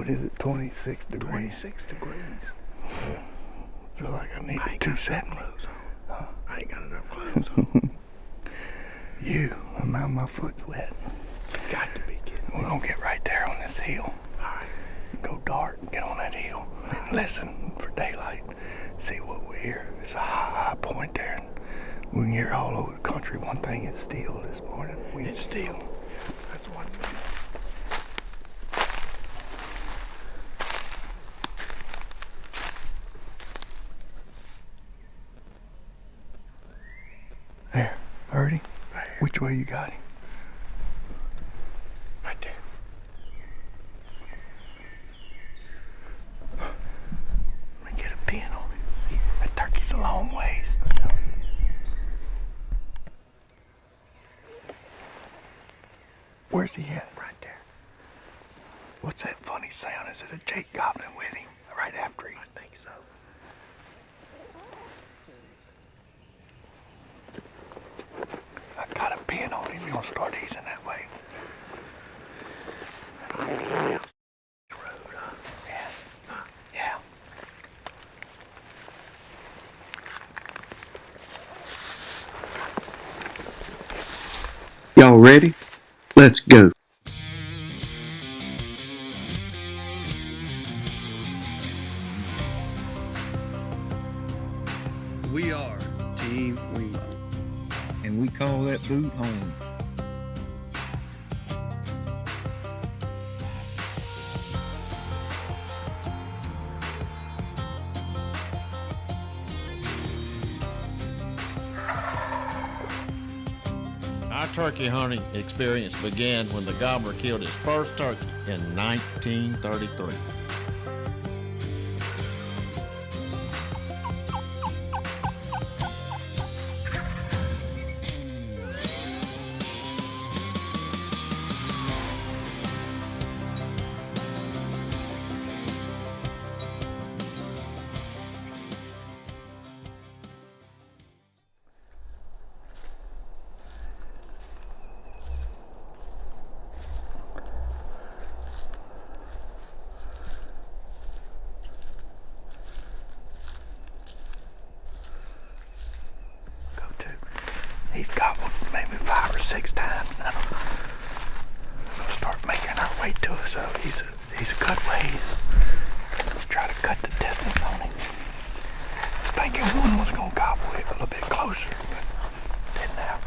What is it, 26 degrees? 26 degrees. I feel like I need 270. I ain't got enough clothes on. My foot's wet. Got to be kidding. We're gonna get right there on this hill. Alright. Go dark, get on that hill, and listen for daylight. See what we hear. It's a high point there. We can hear all over the country. One thing is still this morning. It's still. That's one thing. There, heard him? Right here. Which way you got him? Right there. Let me get a pin on him. That turkey's a long ways. Where's he at? Right there. What's that funny sound? Is it a Jake gobbling with him? Right after him? I think so. I got a pin on him. You gonna start easing that way? Yeah. Y'all ready? Let's go. We are Team Wingbo, and we call that boot home. Our turkey hunting experience began when the gobbler killed his first turkey in 1933. He's gobbled maybe 5 or 6 times now. We'll start making our way to us. So he's a cut ways. Let's try to cut the distance on him. I was thinking one was gonna gobble it a little bit closer, but didn't happen.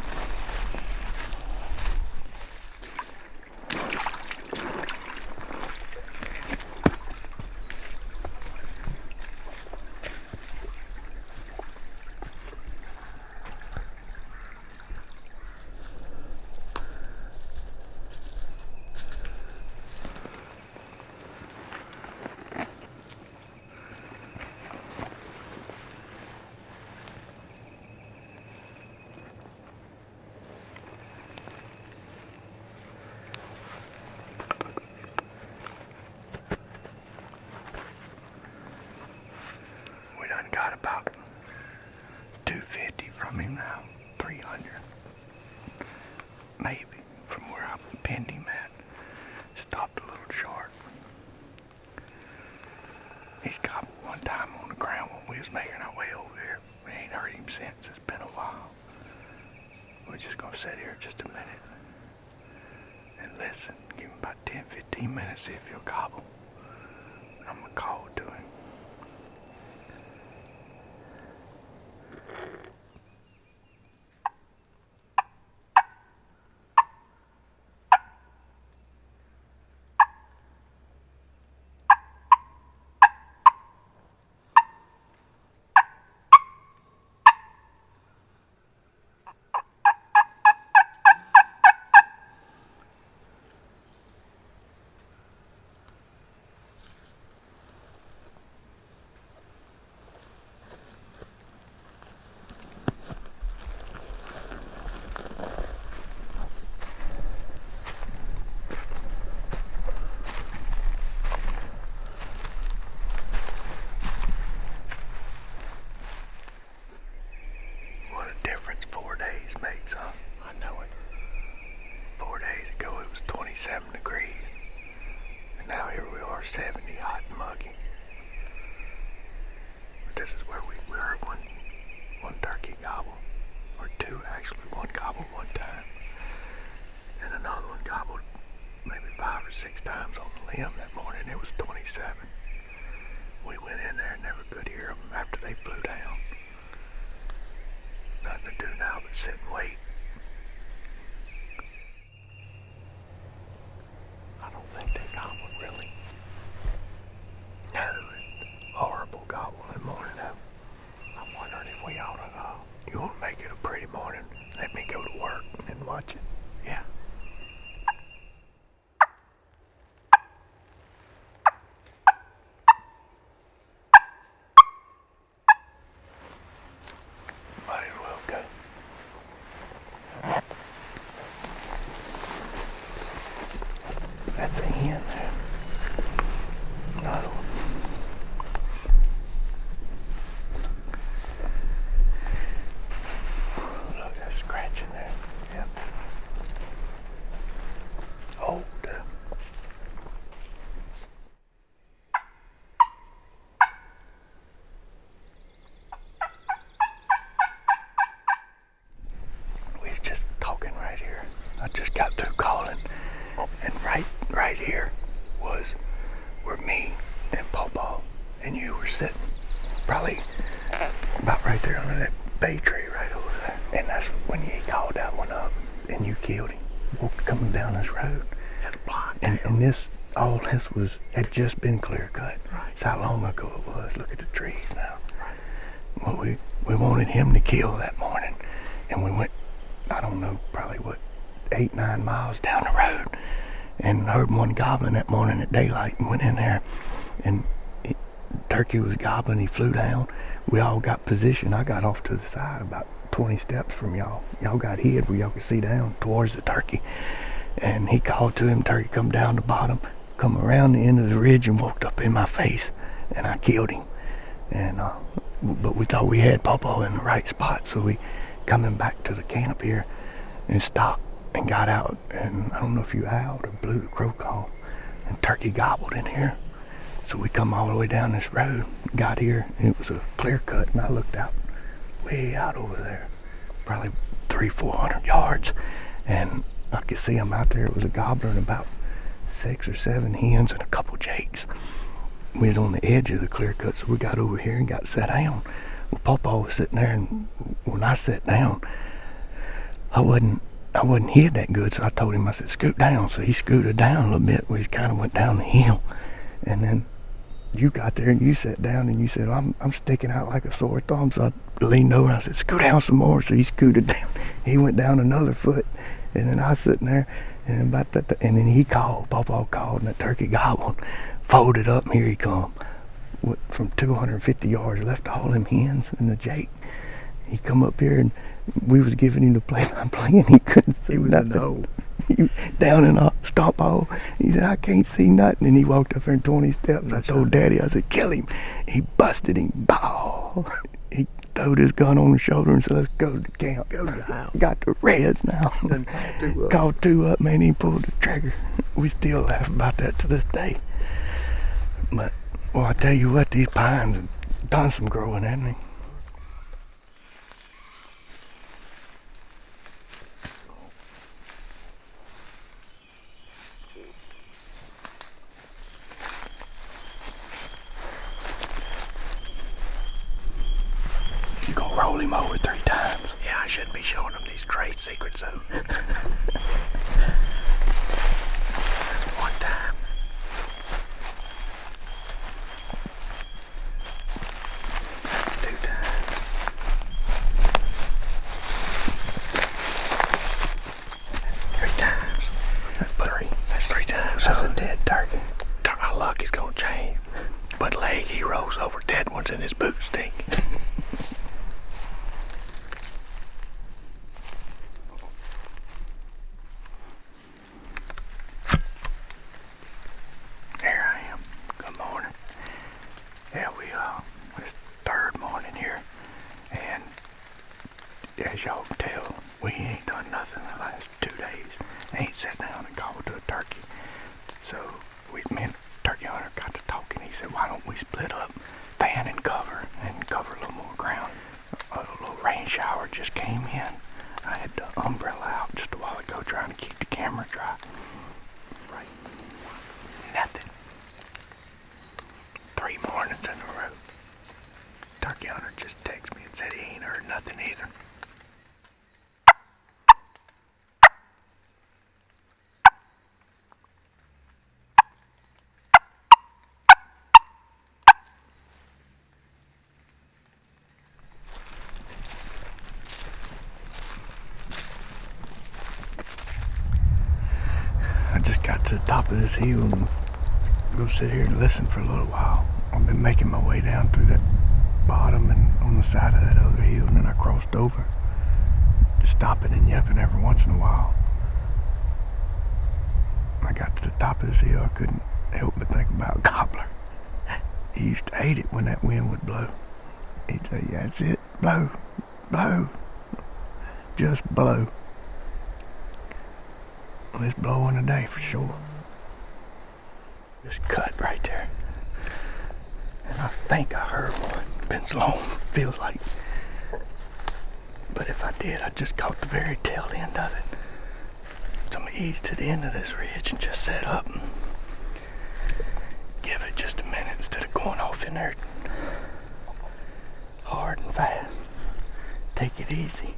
Got about 250 from him now, 300, maybe, from where I pinned him at. Stopped a little short. He's got one time on the ground when we was making our way over here. We ain't heard him since. It's been a while. We're just gonna sit here just a minute and listen. Give him about 10-15 minutes, see if he'll gobble. I'm gonna call to him. sit and wait. I don't think they gobbled really. No, it's horrible gobbling morning though. I'm wondering if we ought to, you want to make it a pretty morning, let me go to work and watch it. Yeah. Might as well go. That's a hen there. Another one. Look, there's scratching there. Yep. Oh, we was just talking right here. I just got through calling, and right here were me and Pawpaw and you were sitting, probably about right there under that bay tree right over there. And that's when you called that one up and you killed him. Walked coming down this road. And this, all this had just been clear cut. Right. That's how long ago it was. Look at the trees now. Right. Well, we wanted him to kill that morning, and we went, I don't know, probably 8-9 miles down the road, and heard one gobbling that morning at daylight, and went in there, and Turkey was gobbling. He flew down. We all got positioned. I got off to the side about 20 steps from y'all. Y'all got hid where y'all could see down towards the turkey. And he called to him. Turkey come down the bottom, come around the end of the ridge and walked up in my face, and I killed him. And but we thought we had Pawpaw in the right spot, so we coming back to the camp here and stopped and got out. And I don't know if you howled or blew the crow call, and Turkey gobbled in here. So we come all the way down this road, got here, and it was a clear cut, and I looked out, way out over there, probably 300-400 yards, and I could see them out there. It was a gobbler and about 6 or 7 hens and a couple jakes. We was on the edge of the clear cut, so we got over here and got sat down. Well, Pawpaw was sitting there, and when I sat down, I wasn't hid that good, so I told him, I said, scoot down. So he scooted down a little bit. We just kind of went down the hill, and then you got there and you sat down and you said, I'm sticking out like a sore thumb. So I leaned over and I said, scoot down some more. So he scooted down. He went down another foot, and then I was sitting there, and about that, and then he called. Pawpaw called, and the turkey gobbled, folded up, and here he come. From 250 yards, left all them hens and the jake. He come up here, and we was giving him the play-by-play, and he couldn't see nothing. He down in a stump hole. He said, I can't see nothing. And he walked up there in 20 steps. I told Daddy, I said, kill him. He busted him. Bow. He throwed his gun on his shoulder and said, let's go to camp. Go to the house. Got the reds now. Done called 2 up. Called 2 up, man. He pulled the trigger. We still laugh about that to this day. But, well, I tell you what, these pines have done some growing, haven't they? You gonna roll him over 3 times? Yeah, I shouldn't be showing them these trade secrets, though. That's 1 time. That's 2 times. That's 3 times. That's 3. That's 3 times. That's a dead turkey. Our luck is gonna change. But leg, he rolls over dead ones and his boots stink. Here I am. Good morning. Yeah, it's 3rd morning here, and as y'all can tell, we ain't done nothing the last 2 days. Ain't sat down and called to a turkey. So me and Turkey Hunter got to talking. He said, why don't we split up, fan and cover a little more ground. A little rain shower just came in. I had the umbrella out just a while ago trying to keep the camera dry. Right. Nothing. 3 mornings in a row. Turkey Hunter just texted me and said he ain't heard nothing either. to the top of this hill and go sit here and listen for a little while. I've been making my way down through that bottom and on the side of that other hill, and then I crossed over, just stopping and yapping every once in a while. When I got to the top of this hill, I couldn't help but think about Gobbler. He used to hate it when that wind would blow. He'd say, "That's it, blow, blow, just blow." Well, it's blowing today for sure. This cut right there. And I think I heard one. Been so long, feels like. But if I did, I just caught the very tail end of it. So I'm gonna ease to the end of this ridge and just set up and give it just a minute instead of going off in there hard and fast. Take it easy.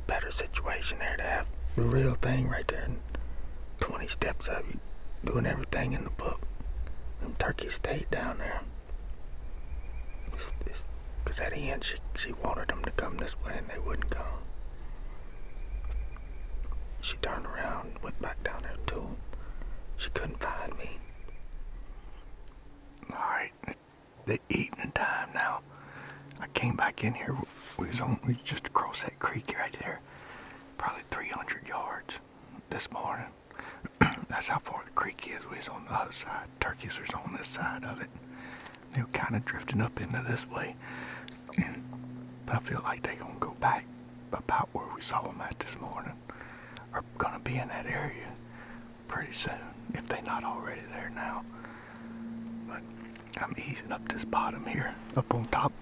better situation there to have the real thing right there. And 20 steps of you doing everything in the book. Them turkeys stayed down there. Because at the end, she wanted them to come this way and they wouldn't come. She turned around and went back down there to them. She couldn't find me. Alright, the evening time now. I came back in here. We was just across that creek right there. Probably 300 yards this morning. That's how far the creek is. We was on the other side. Turkeys was on this side of it. They were kind of drifting up into this way. But I feel like they're going to go back about where we saw them at this morning. Are going to be in that area pretty soon, if they're not already there now. But I'm easing up this bottom here, up on top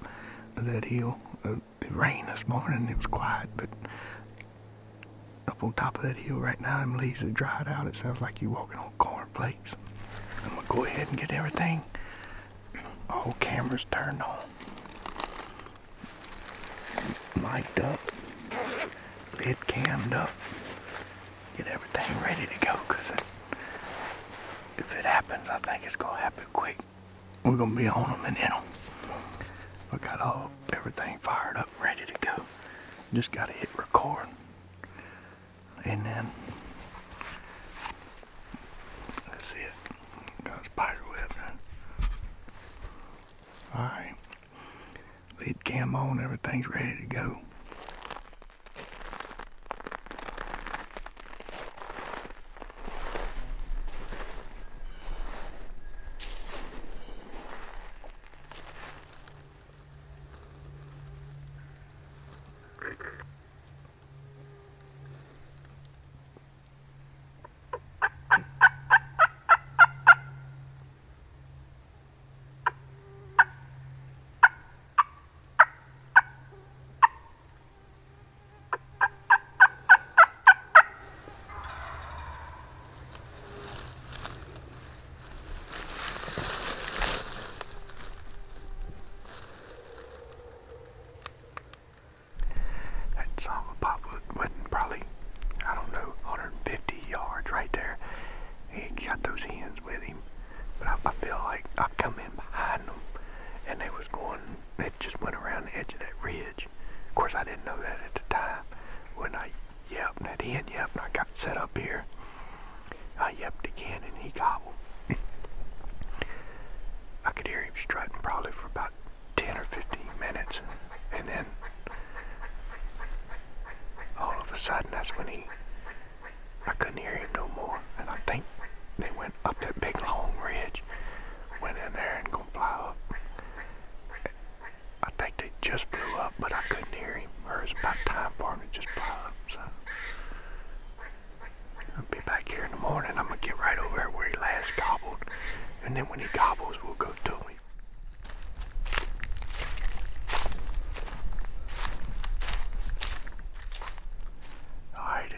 of that hill. It rained this morning, it was quiet, but up on top of that hill right now, them leaves are dried out. It sounds like you're walking on cornflakes. I'm going to go ahead and get everything, all cameras turned on, mic'd up, lid cammed up, get everything ready to go, because if it happens, I think it's going to happen quick. We're going to be on them and in them. We got everything fired up, ready to go. Just got to hit record. And then, let's see it. Got a spider web. Alright. Lid cam on, everything's ready to go. Probably, I don't know, 150 yards right there. He got those hens with him. But I feel like I come in behind them and they just went around the edge of that ridge. Of course, I didn't know that at the time. When I yelped, and that hen yelped, and I got set up here, I yelped again and he gobbled. I could hear him strutting probably for about 10 or 15 minutes. And then all of a sudden, that's when I couldn't hear him no more. And I think they went up that big long ridge, went in there and gonna fly up. I think they just flew up, but I couldn't hear him. Or it was about time for him to just fly up. So I'll be back here in the morning. I'm gonna get right over there where he last gobbled. And then when he gobbles, we'll go to him.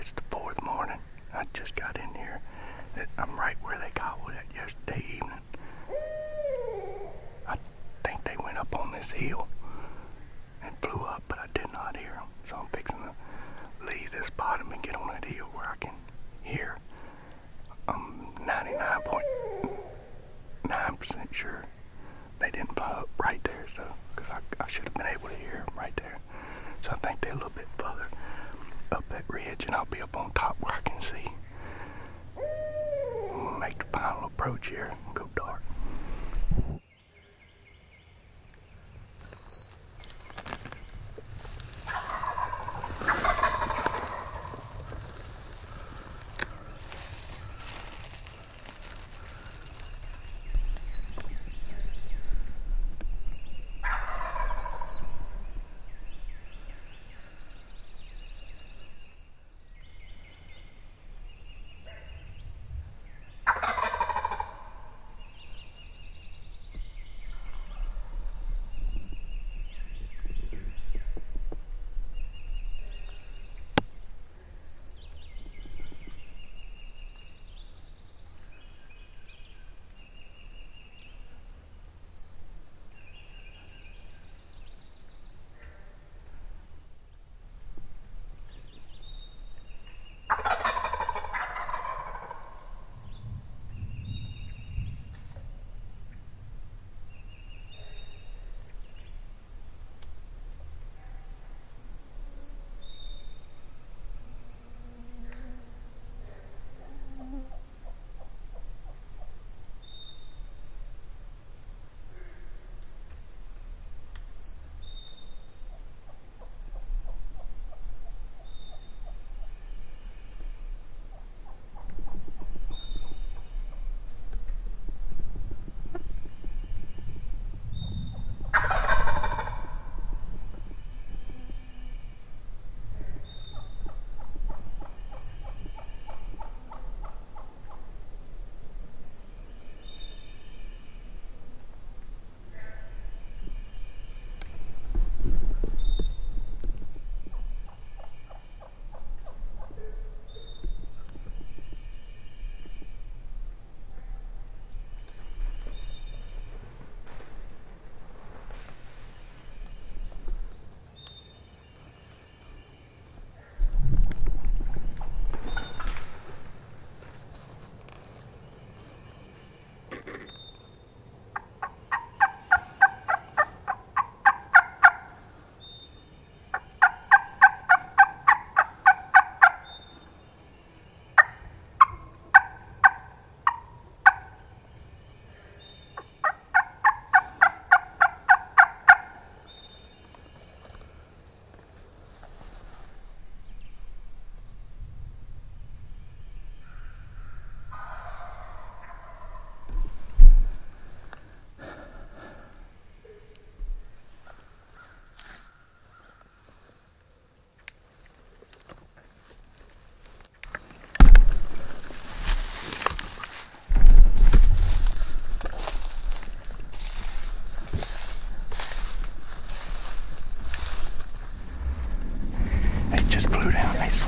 It's the fourth morning. I just got in here. I'm right where they gobbled at yesterday evening. I think they went up on this hill and flew up, but I did not hear them. So I'm fixing to leave this bottom and get on that hill where I can hear. I'm 99.9% sure they didn't fly up right there, so because I should have been able to hear them right there. So I think they're a little bit further up that ridge, and I'll be up on top where I can see. I'm gonna make the final approach here and go dark.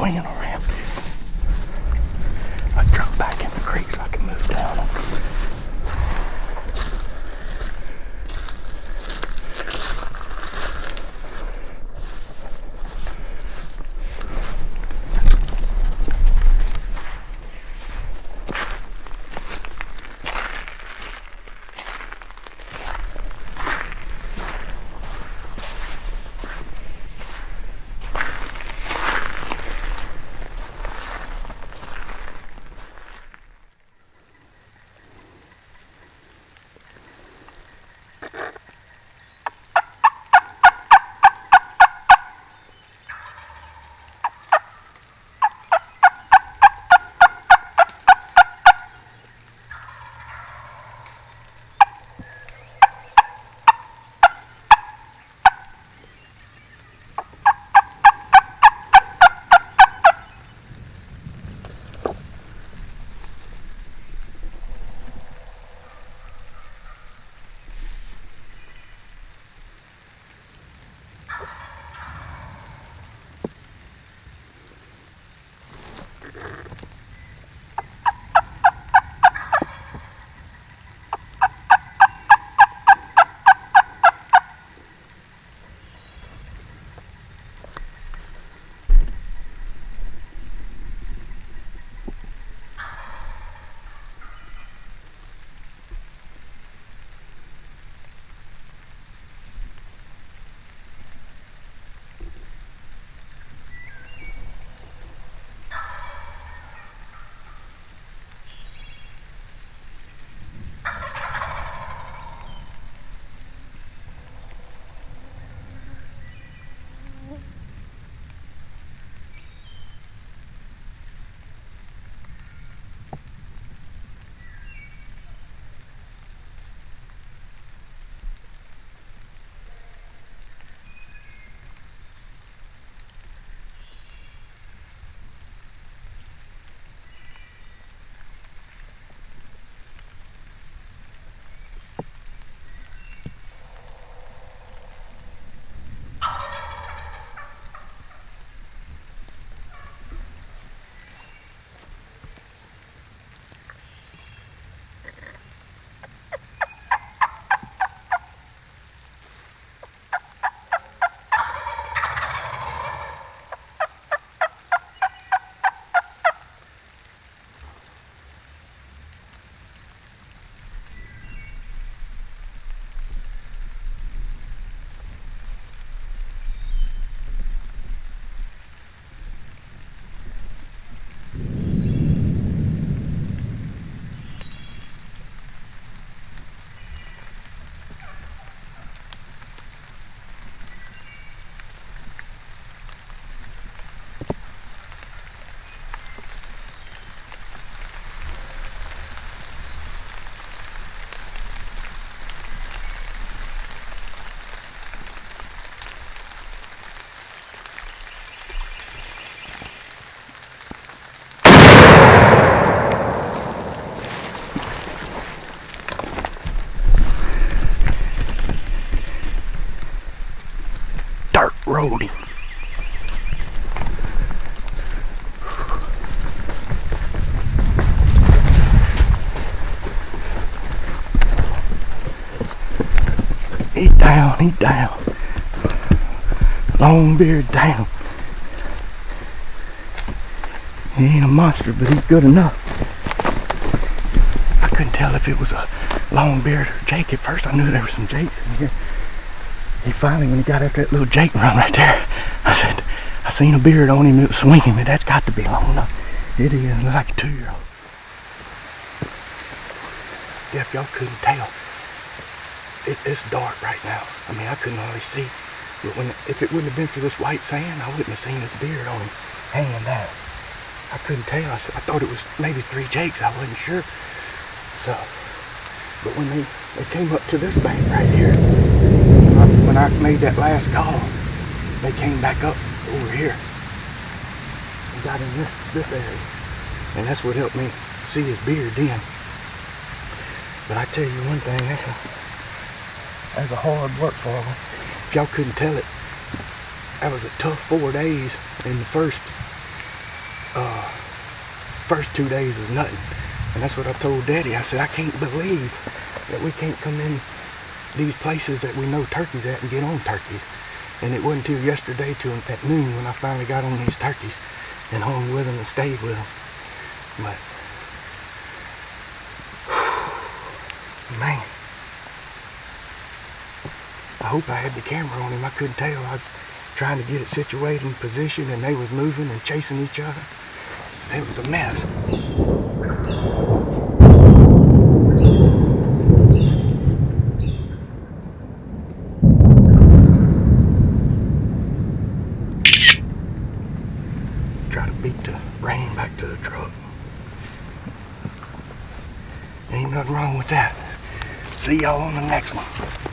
swinging around. I drop back in the creek so I can move down. Roadie. He down. Long beard down. He ain't a monster, but he's good enough. I couldn't tell if it was a long beard or Jake. At first I knew there were some Jakes in here. He finally, when he got after that little Jake run right there, I said, I seen a beard on him, it was swinging, but that's got to be long enough. It is, like a 2-year-old. Yeah, if y'all couldn't tell, it's dark right now. I mean, I couldn't hardly see. But if it wouldn't have been for this white sand, I wouldn't have seen his beard on him hanging down. I couldn't tell. I thought it was maybe 3 Jakes. I wasn't sure. So, but when they came up to this bank right here, when I made that last call, they came back up over here and got in this area, and that's what helped me see his beard then. But I tell you one thing, that's a hard work for him. If y'all couldn't tell it, that was a tough 4 days. In the first first 2 days was nothing. And that's what I told Daddy. I said, I can't believe that we can't come in these places that we know turkeys at and get on turkeys. And it wasn't until yesterday at noon when I finally got on these turkeys and hung with them and stayed with them. But, man, I hope I had the camera on him. I couldn't tell. I was trying to get it situated in position and they was moving and chasing each other. It was a mess. Try to beat the rain back to the truck. Ain't nothing wrong with that. See y'all on the next one.